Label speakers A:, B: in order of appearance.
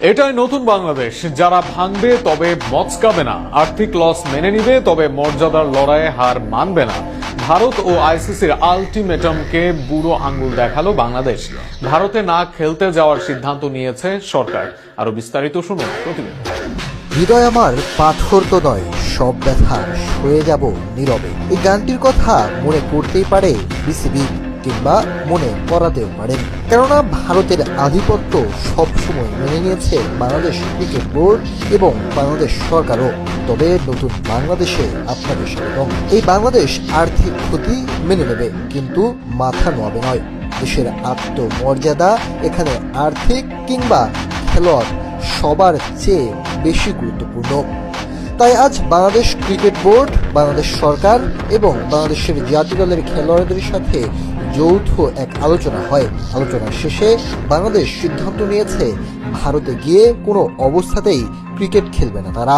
A: এটাই নতুন বাংলাদেশ, যারা ভাঙবে তবে মচকাবে না, আর্থিক লস মেনে নিবে তবে মর্যাদার লড়াইয়ে হার মানবে না। ভারত ও আইসিসির আলটিমেটামকে বুড়ো আঙ্গুল দেখালো বাংলাদেশ। ভারতে না খেলতে যাওয়ার সিদ্ধান্ত নিয়েছে সরকার। আরো বিস্তারিত শুনুন প্রতিবেদন।
B: হৃদয় আমার পাথর তো নয়, সব ব্যথা সয়ে যাব নীরবে। এই গানটির কথা মনে করতেই পারে বিসিবি, কিংবা মনে করাতেও পারেন, কেননা ভারতের আধিপত্য সবসময় মেনে নিয়েছে বাংলাদেশ ক্রিকেট বোর্ড এবং বাংলাদেশ সরকারও। তবে নতুন বাংলাদেশে আপনাদের স্বাগতম। এই বাংলাদেশ আর্থিক ক্ষতি মেনে নেবে, কিন্তু মাথা নোয়াবে নয়। দেশের আত্মমর্যাদা এখানে আর্থিক কিংবা খেলোয়াড় সবার চেয়ে বেশি গুরুত্বপূর্ণ। তাই আজ বাংলাদেশ ক্রিকেট বোর্ড, বাংলাদেশ সরকার এবং বাংলাদেশের জাতীয় দলের খেলোয়াড়দের সাথে যৌথ এক আলোচনা হয়। আলোচনার শেষে বাংলাদেশ সিদ্ধান্ত নিয়েছে ভারতে গিয়ে কোনো অবস্থাতেই ক্রিকেট খেলবে না তারা।